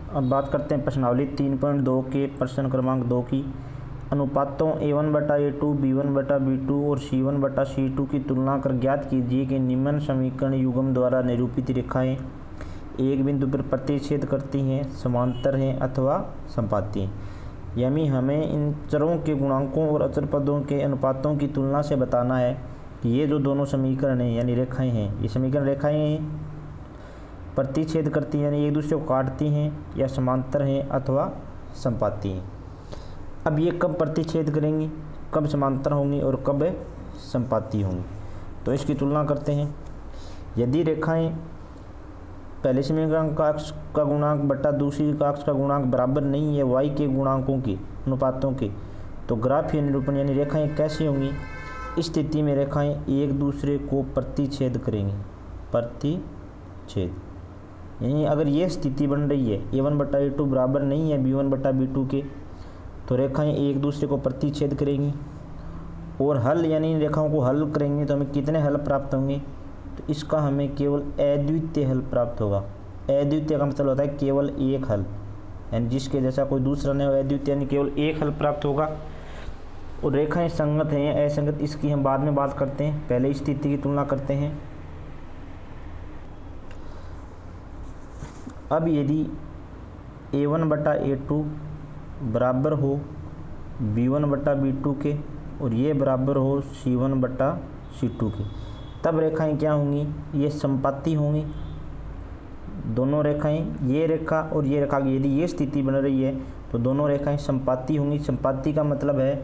अब बात करते हैं प्रश्नावली 3.2 के प्रश्न क्रमांक 2 की। अनुपातों A1/A2, B1/B2 और C1/C2 की तुलना कर ज्ञात कीजिए कि निम्न समीकरण युग्म द्वारा निरूपित रेखाएं एक बिंदु पर प्रतिच्छेद करती हैं, समांतर हैं अथवा संपाती हैं। यानी हमें इन चरों के गुणांकों और अचर पदों के अनुपातों की तुलना से बताना है कि ये जो दोनों समीकरण हैं यानी रेखाएं हैं, ये समीकरण रेखाएं हैं, प्रतिच्छेद करती हैं यानी एक दूसरे को काटती हैं, या समांतर हैं अथवा संपाती हैं। अब ये कब प्रतिच्छेद करेंगी, कब समांतर होंगी और कब संपाती होंगी, तो इसकी तुलना करते हैं। यदि रेखाएं पहले समीकरण का अक्ष का गुणांक बटा दूसरी का अक्ष का गुणांक बराबर नहीं है y के गुणांकों के अनुपातों के, तो ग्राफीय निरूपण यानी रेखाएं कैसी होंगी। इस स्थिति में रेखाएं एक दूसरे को प्रतिच्छेद करेंगी। प्रतिच्छेद यानी अगर ये स्थिति बन रही है A1/A2 बराबर नहीं है B1/B2 के, तो रेखाएं एक दूसरे को प्रतिच्छेद करेंगी। और हल यानी रेखाओं को हल करेंगे तो हमें कितने हल प्राप्त होंगे, तो इसका हमें केवल अद्वितीय हल प्राप्त होगा। अद्वितीय का मतलब होता है केवल एक हल, यानी जिसके जैसा कोई दूसरा नहीं हो। अद्वितीय यानी केवल एक हल प्राप्त होगा। और रेखाएं संगत हैं या असंगत, इसकी हम बाद में बात करते हैं, पहले स्थिति की तुलना करते हैं। अब यदि A1/A2 बराबर हो B1/B2 के और ये बराबर हो C1/C2 के, तब रेखाएं क्या होंगी, ये संपाती होंगी। दोनों रेखाएं, ये रेखा और ये रेखा, यदि ये स्थिति बन रही है तो दोनों रेखाएं संपाती होंगी। संपाती का मतलब है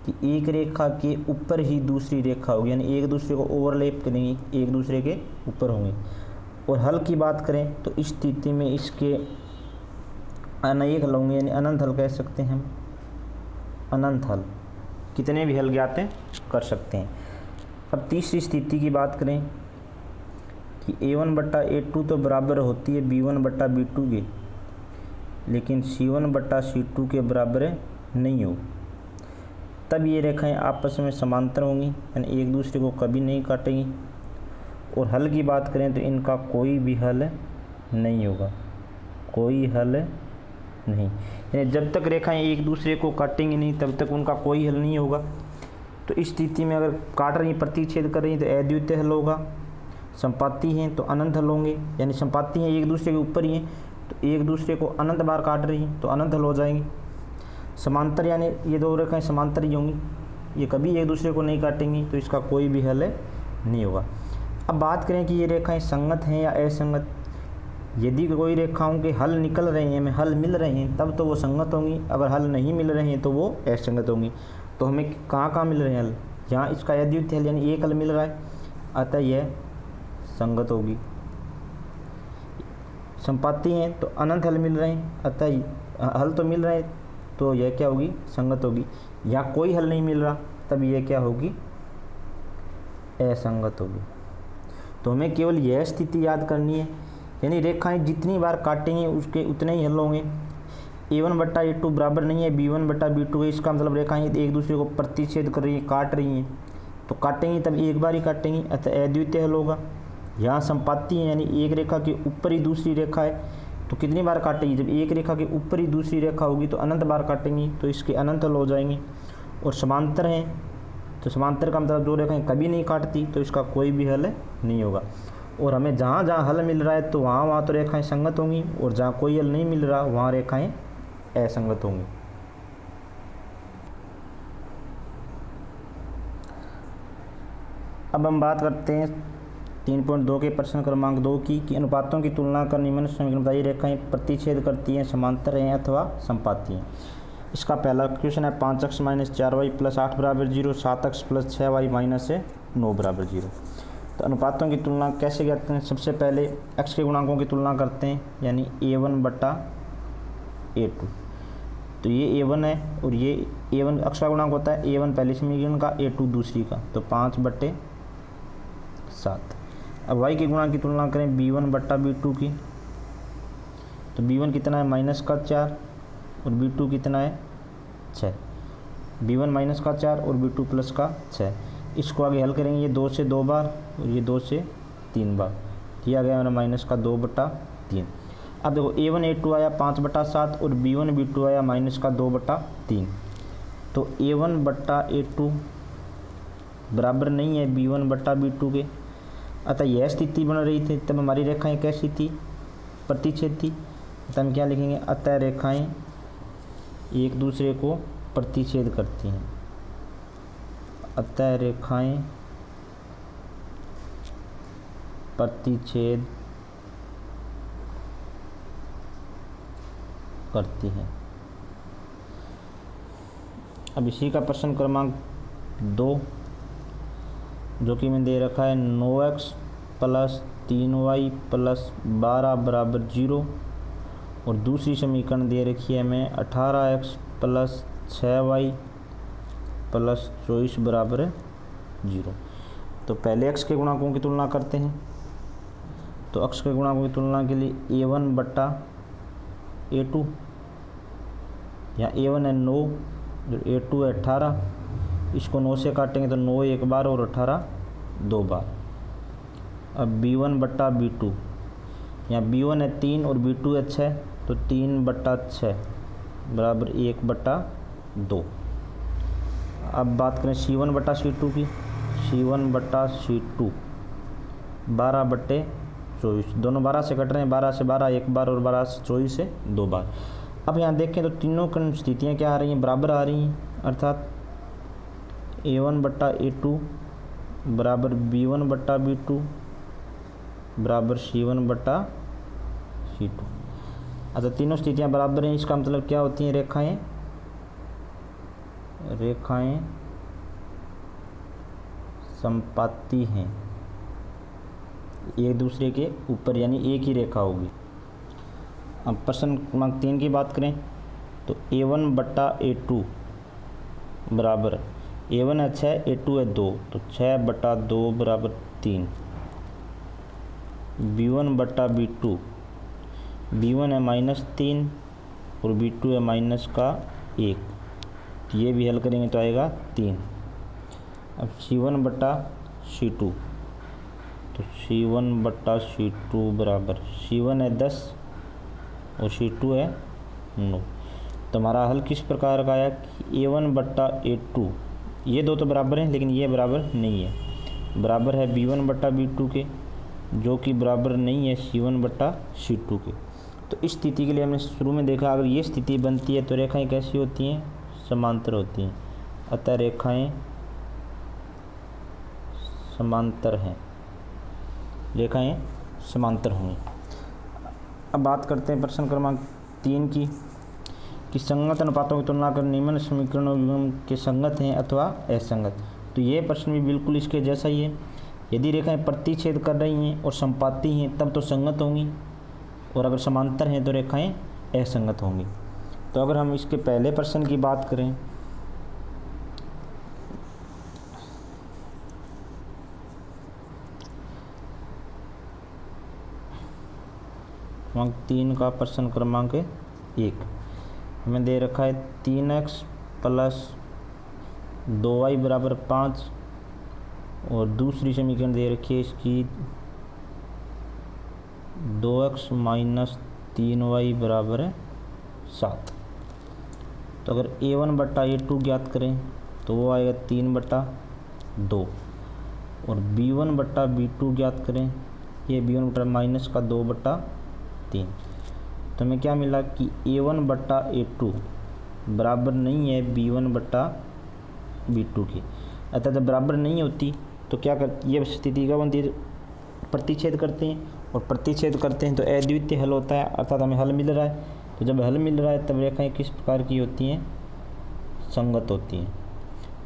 कि एक रेखा के ऊपर ही दूसरी रेखा होगी, यानी एक दूसरे को ओवरलैप करेंगी, एक दूसरे के ऊपर होंगी। और हल की बात करें तो इस स्थिति में इसके अनेक हल होंगे, यानी अनंत हल कह सकते हैं हम। अनंत हल, कितने भी हल ज्ञात कर सकते हैं। अब तीसरी स्थिति की बात करें कि A1/A2 तो बराबर होती है B1/B2 के, लेकिन C1/C2 के बराबर नहीं हो, तब ये रेखाएं आपस में समांतर होंगी, यानी एक दूसरे को कभी नहीं काटेंगी। और हल की बात करें तो इनका कोई भी हल नहीं होगा, कोई हल नहीं। यानी जब तक रेखाएं एक दूसरे को काटेंगी नहीं तब तक उनका कोई हल नहीं होगा। तो इस स्थिति में अगर काट रही, प्रतिच्छेद कर रही तो अद्वितीय हल होगा। संपाती हैं तो अनंत हल होंगे, यानी संपाती हैं एक दूसरे के ऊपर ही हैं तो एक दूसरे को अनंत बार काट रही हैं तो अनंत हल हो जाएंगे। समांतर यानी ये दो रेखाएं समांतर ही होंगी, ये कभी एक दूसरे को नहीं काटेंगी, तो इसका कोई भी हल नहीं होगा। अब बात करें कि ये रेखाएं संगत हैं या असंगत। यदि कोई रेखाओं के हल निकल रहे हैं, हमें हल मिल रहे हैं, तब तो वो संगत होंगी। अगर हल नहीं मिल रहे हैं तो वो असंगत होंगी। तो हमें कहाँ मिल रहे हैं हल, जहाँ इसका अद्वितीय हल यानी एक हल मिल रहा है, अतः यह संगत होगी। संपाती हैं तो अनंत हल मिल रहे हैं, अतः हल तो मिल रहे हैं तो यह क्या होगी, संगत होगी। या कोई हल नहीं मिल रहा तब यह क्या होगी, असंगत होगी। तो हमें केवल यह स्थिति याद करनी है, यानी रेखाएं जितनी बार काटेंगे उसके उतने ही हल होंगे। A1/A2 बराबर नहीं है B1/B2 है, इसका मतलब रेखाएं एक दूसरे को प्रतिच्छेद कर रही हैं, काट रही हैं, तो काटेंगी तब एक बार ही काटेंगी, अतः अद्वितीय हल होगा। यहाँ संपाती है यानी एक रेखा के ऊपर ही दूसरी रेखा है, तो कितनी बार काटेंगी, जब एक रेखा के ऊपर ही दूसरी रेखा होगी तो अनंत बार काटेंगी, तो इसके अनंत हल हो जाएंगे। और समांतर हैं तो समांतर का मतलब जो रेखाएं कभी नहीं काटती, तो इसका कोई भी हल नहीं होगा। और हमें जहाँ जहाँ हल मिल रहा है तो वहाँ तो रेखाएं संगत होंगी, और जहाँ कोई हल नहीं मिल रहा वहाँ रेखाएं असंगत होंगी। अब हम बात करते हैं 3.2 के प्रश्न क्रमांक 2 की कि अनुपातों की तुलना कर निम्न समीकरण बताइए रेखाएं प्रतिच्छेद करती हैं, समांतर हैं अथवा संपाती हैं। इसका पहला क्वेश्चन है 5x - 4y + 8 = 0, 7x + 6y - 9 = 0। तो अनुपातों की तुलना कैसे करते हैं। सबसे पहले x के गुणांकों की तुलना करते हैं, यानी A1/A2। तो ये A1 है और ये A1 x का गुणांक होता है A1 पहले समीकरण का, A2 दूसरी का, तो 5/7। अब y के गुणांक की तुलना करें B1/B2 की, तो B1 कितना है -4 और B2 कितना है 6। B1 -4 और B2 +6। इसको आगे हल करेंगे, ये 2 से 2 बार और ये 2 से 3 बार, दिया गया है -2/3। अब देखो A1 A2 आया 5/7 और B1 B2 आया -2/3। तो A1/A2 बराबर नहीं है B1/B2 के। अतः यह स्थिति बन रही थी, तब हमारी रेखाएं कैसी थी? प्रतिच्छेद थी। अतः हम क्या लिखेंगे? अतः रेखाएं एक दूसरे को प्रतिच्छेद करती हैं। अतः रेखाएं प्रतिच्छेद करती हैं। अब इसी का प्रश्न क्रमांक 2 जो कि मैं दे रखा है 9x + 3y + 12 = 0 और दूसरी समीकरण दे रखी है हमें 18x + 6y + 24 = 0। तो पहले x के गुणांकों की तुलना करते हैं। तो x के गुणांकों की तुलना के लिए A1/A2, यहाँ A1 है 9, जो A2 है 18, इसको 9 से काटेंगे तो 9 एक बार और 18 दो बार। अब B1/B2, यहाँ B1 है 3 और B2 है 6, तो 3/6 = 1/2। अब बात करें C1/C2 की। C1/C2 12/24, दोनों 12 से कट रहे हैं, 12 से 12 एक बार और 12 से 24 से दो बार। अब यहाँ देखें तो तीनों स्थितियाँ क्या आ रही हैं? बराबर आ रही हैं, अर्थात A1/A2 बराबर B1/B2 बराबर C1/C2। अच्छा, तीनों स्थितियाँ बराबर हैं, इसका मतलब क्या होती हैं? रेखाएं समपाती हैं एक दूसरे के ऊपर, यानी एक ही रेखा होगी। अब प्रश्न क्रमांक 3 की बात करें तो A1/A2 बराबर A1 है 6, A2 है 2, तो 6/2 = 3। B1/B2, B1 है -3 और B2 है -1, ये भी हल करेंगे तो आएगा 3। अब C1/C2, तो C1/C2 बराबर C1 है 10 और C2 है 9। तो हमारा हल किस प्रकार का आया कि A1/A2, ये दो तो बराबर हैं लेकिन ये बराबर नहीं है, बराबर है B1/B2 के, जो कि बराबर नहीं है C1/C2 के। तो इस स्थिति के लिए हमने शुरू में देखा, अगर ये स्थिति बनती है तो रेखाएं कैसी होती हैं? समांतर होती हैं। अतः रेखाएं समांतर हैं, रेखाएं समांतर होंगी। अब बात करते हैं प्रश्न क्रमांक 3 की कि संगत अनुपातों की तुलना कर निम्न समीकरणों के संगत हैं अथवा असंगत। तो ये प्रश्न भी बिल्कुल इसके जैसा ही है। यदि रेखाएं प्रतिच्छेद कर रही हैं और समपाती हैं तब तो संगत होंगी, और अगर समांतर हैं तो रेखाएं असंगत होंगी। तो अगर हम इसके पहले प्रश्न की बात करें क्रमांक 3 का प्रश्न क्रमांक 1 हमें दे रखा है 3x + 2y = 5 और दूसरी समीकरण दे रखी है इसकी 2x - 3y = 7। तो अगर A1/A2 ज्ञात करें तो वो आएगा 3/2 और B1/B2 ज्ञात करें, ये B1 - 2/3। तो हमें क्या मिला कि A1/A2 बराबर नहीं है B1/B2 की। अतः जब बराबर नहीं होती तो क्या कर, ये स्थिति का बनती है? प्रतिच्छेद करते हैं, और प्रतिच्छेद करते हैं तो अद्वितीय हल होता है, अर्थात हमें हल मिल रहा है। तो जब हल मिल रहा है तब रेखाएं किस प्रकार की होती हैं? संगत होती हैं।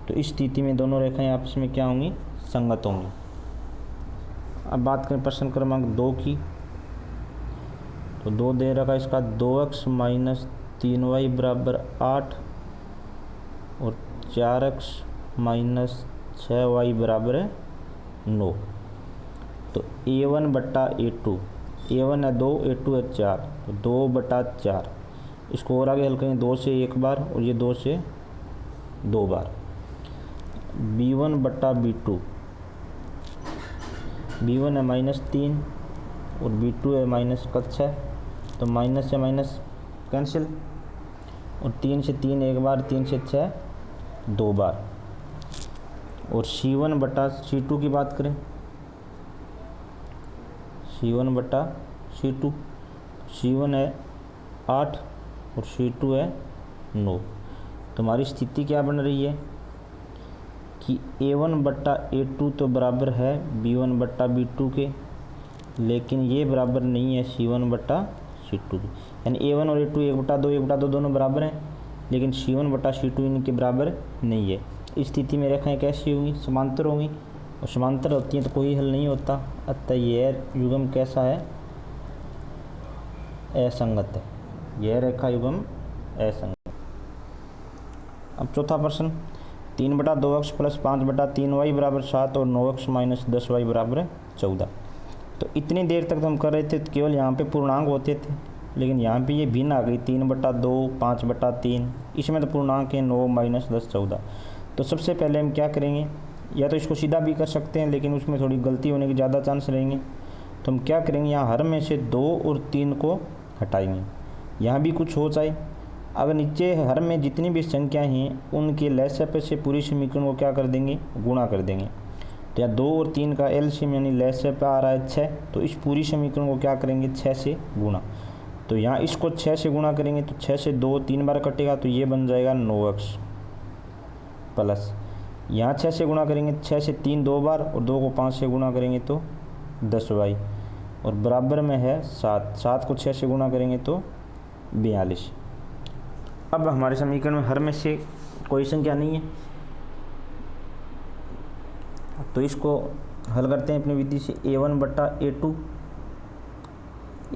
तो इस स्थिति में दोनों रेखाएं आपस में क्या होंगी? संगत होंगी। अब बात करें प्रश्न क्रमांक 2 की, तो 2 दे रखा इसका 2x - 3y = 8 और 4x - 6y = 9। तो A1/A2, A1 है 2, A2 है 4, तो 2/4, इसको और आगे हल करें 2 से एक बार और ये 2 से दो बार। B1/B2, B1 है -3 और B2 है -6, तो माइनस से माइनस कैंसिल, और 3 से 3 एक बार, 3 से 6 2 बार। और C1 बटा C2 की बात करें, C1 बटा C2, C1 है 8 और C2 है 9। तो हमारी स्थिति क्या बन रही है कि A1 बट्टा A2 तो बराबर है B1 बट्टा B2 के, लेकिन ये बराबर नहीं है C1 बट्टा C2 के। यानी A1 और A2 1 बटा 2 दोनों बराबर हैं, लेकिन C1 बटा C2 इनके बराबर नहीं है। इस स्थिति में रेखाएं कैसी होंगी? समांतर होंगी, और समांतर होती हैं तो कोई हल नहीं होता। अतः यह युग्म कैसा है? असंगत है। यह रेखा युग्म असंगत। अब चौथा प्रश्न, 3 बटा 2x प्लस 5 बटा 3y बराबर 7 और 9x माइनस 10y बराबर 14। तो इतनी देर तक तो हम कर रहे थे तो केवल यहाँ पे पूर्णांक होते थे, लेकिन यहाँ पे ये भिन्न आ गई, 3 बटा 2, 5 बटा 3, इसमें तो पूर्णांक है 9 माइनस 10 14। तो सबसे पहले हम क्या करेंगे, या तो इसको सीधा भी कर सकते हैं, लेकिन उसमें थोड़ी गलती होने के ज़्यादा चांस रहेंगे। तो हम क्या करेंगे, यहाँ हर में से 2 और 3 को हटाएंगे, यहाँ भी कुछ हो जाए। अगर नीचे हर में जितनी भी संख्याएं हैं उनके लसागु से पूरी समीकरण को क्या कर देंगे, गुणा कर देंगे। तो यहाँ 2 और 3 का एलसीएम यानी लसागु आ रहा है 6, तो इस पूरी समीकरण को क्या करेंगे, 6 से गुणा। तो यहाँ इसको 6 से गुणा करेंगे तो 6 से 2 3 बार कटेगा, तो ये बन जाएगा 9x प्लस, यहाँ 6 से गुणा करेंगे 6 से 3 2 बार, और 2 को 5 से गुणा करेंगे तो 10y, और बराबर में है 7। 7 को 6 से गुणा करेंगे तो 42। अब हमारे समीकरण में हर में से कोई संख्या नहीं है, तो इसको हल करते हैं अपनी विधि से। A1 बटा A2,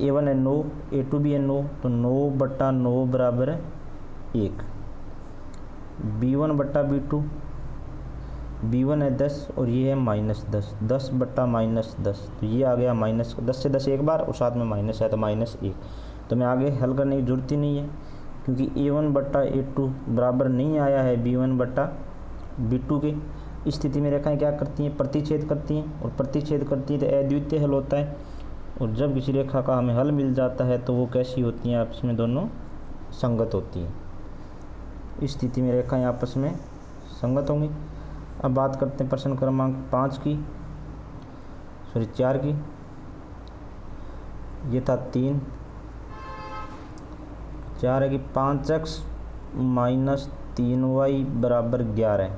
A1 है 9, A2 भी है 9, तो 9 बटा 9 बराबर है 1। B1 बटा B2, B1 है 10 और ये है माइनस 10, 10 बटा माइनस 10, तो ये आ गया माइनस 10 से 10 एक बार और साथ में माइनस है तो -1। तो मैं आगे हल करने की जरूरत ही नहीं है, क्योंकि A1 बटा A2 बराबर नहीं आया है B1 बटा B2 के। इस स्थिति में रेखाएं क्या करती हैं, प्रतिच्छेद करती हैं, और प्रतिच्छेद करती हैं तो अद्वितीय हल होता है। और जब किसी रेखा का हमें हल मिल जाता है तो वो कैसी होती हैं, आपस में दोनों संगत होती हैं। इस स्थिति में रेखाएं आपस में संगत होंगी। अब बात करते हैं प्रश्न क्रमांक 4 की। ये था 3, 4 है कि 5x माइनस 3y बराबर 11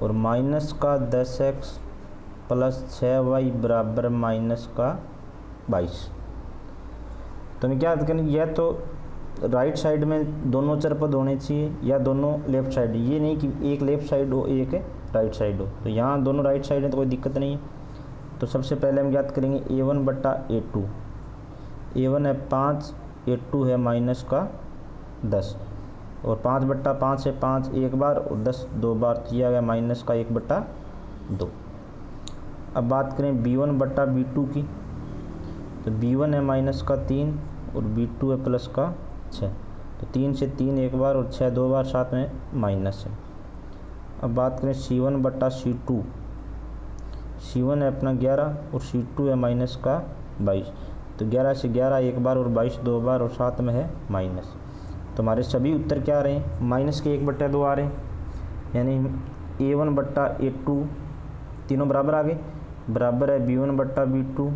और माइनस का 10x प्लस 6y बराबर माइनस का 22। तो हमें क्या करेंगे, या तो राइट साइड में दोनों चर पद होने चाहिए या दोनों लेफ्ट साइड, ये नहीं कि एक लेफ्ट साइड हो एक राइट साइड हो। तो यहाँ दोनों राइट साइड है तो कोई दिक्कत नहीं है। तो सबसे पहले हम याद करेंगे A1 बटा A2, A1 है 5, A2 है माइनस का 10, और 5 बट्टा 5 है 5 एक बार और 10 2 बार, तो यह आ गया माइनस का 1 बटा 2। अब बात करें B1 बट्टा B2 की, तो B1 है माइनस का 3 और B2 है प्लस का 6, तो 3 से 3 एक बार और 6 2 बार, साथ में माइनस है। अब बात करें C1 बट्टा C2, C1 है अपना 11 और C2 है माइनस का 22, तो 11 से 11 एक बार और 22 2 बार, और साथ में है माइनस। तो हमारे सभी उत्तर क्या आ रहे हैं, माइनस के 1 बट्टा 2 आ रहे हैं, यानी A1 बट्टा A2 तीनों बराबर आ गए, बराबर है B1 बट्टा B2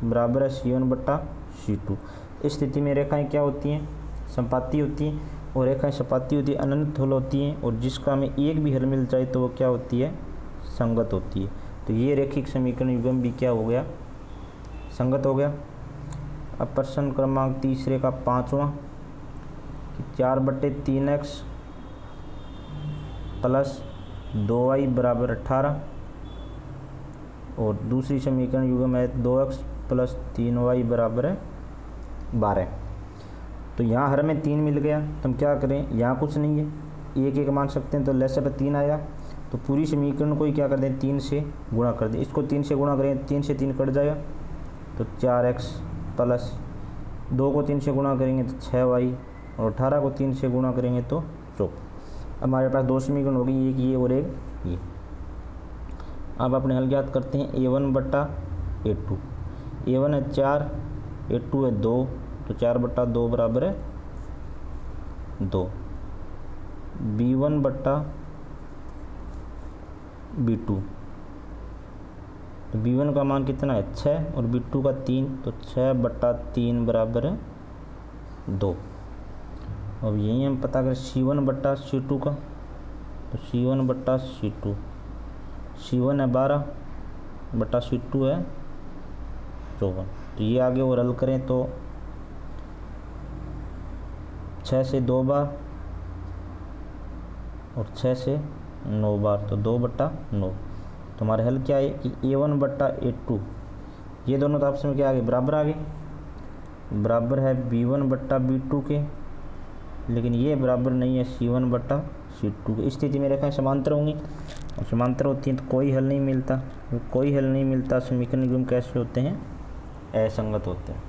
बराबर है C1 बट्टा C2। इस स्थिति में रेखाएं क्या होती हैं, संपाती होती हैं, और रेखाएं संपाती होती है अनंत हल होती हैं, और जिसका हमें एक भी हल मिल जाए तो वो क्या होती है, संगत होती है। तो ये रेखिक समीकरण युग्म भी क्या हो गया, संगत हो गया। अब प्रश्न क्रमांक 3 का 5वां, 4 बटे 3x प्लस 2y बराबर 18, और दूसरी समीकरण युग्म है 2x प्लस 3y बराबर है 12। तो यहाँ हर में 3 मिल गया, तो हम क्या करें, यहाँ कुछ नहीं है, एक एक मान सकते हैं, तो लसागु 3 आया, तो पूरी समीकरण को ही क्या कर दें, 3 से गुणा कर दें। इसको 3 से गुणा करें, 3 से 3 कट जाएगा, तो 4x प्लस 2 को 3 से गुणा करेंगे तो 6y, और 18 को 3 से गुणा करेंगे तो 14। अब हमारे पास 2 समीकरण होगी, एक ये और एक ये। अब अपने हल ज्ञात करते हैं। A1 बट्टा A2, A1 है 4 A2 है 2, तो 4/2 बराबर है 2। B1 बट्टा B2, तो B1 का मान कितना है 6 और B2 का 3, तो 6/3 बराबर है 2। अब यही हम पता करें C1 बट्टा C2 का, तो C1 बट्टा C2, C1 है 12 बट्टा C2 है 54। तो ये आगे और हल करें तो 6 से 2 बार और 6 से 9 बार, तो 2/9। तो हमारे हल क्या है कि A1 बट्टा A2, ये दोनों तो आपस में क्या आ गए, बराबर आ गए, बराबर है B1 बट्टा B2 के, लेकिन ये बराबर नहीं है C1 बट्टा C2 की। स्थिति में रेखाएं समांतर होंगी, और समांतर होती हैं तो कोई हल नहीं मिलता। कोई हल नहीं मिलता, समीकरण कैसे होते हैं, असंगत होते हैं।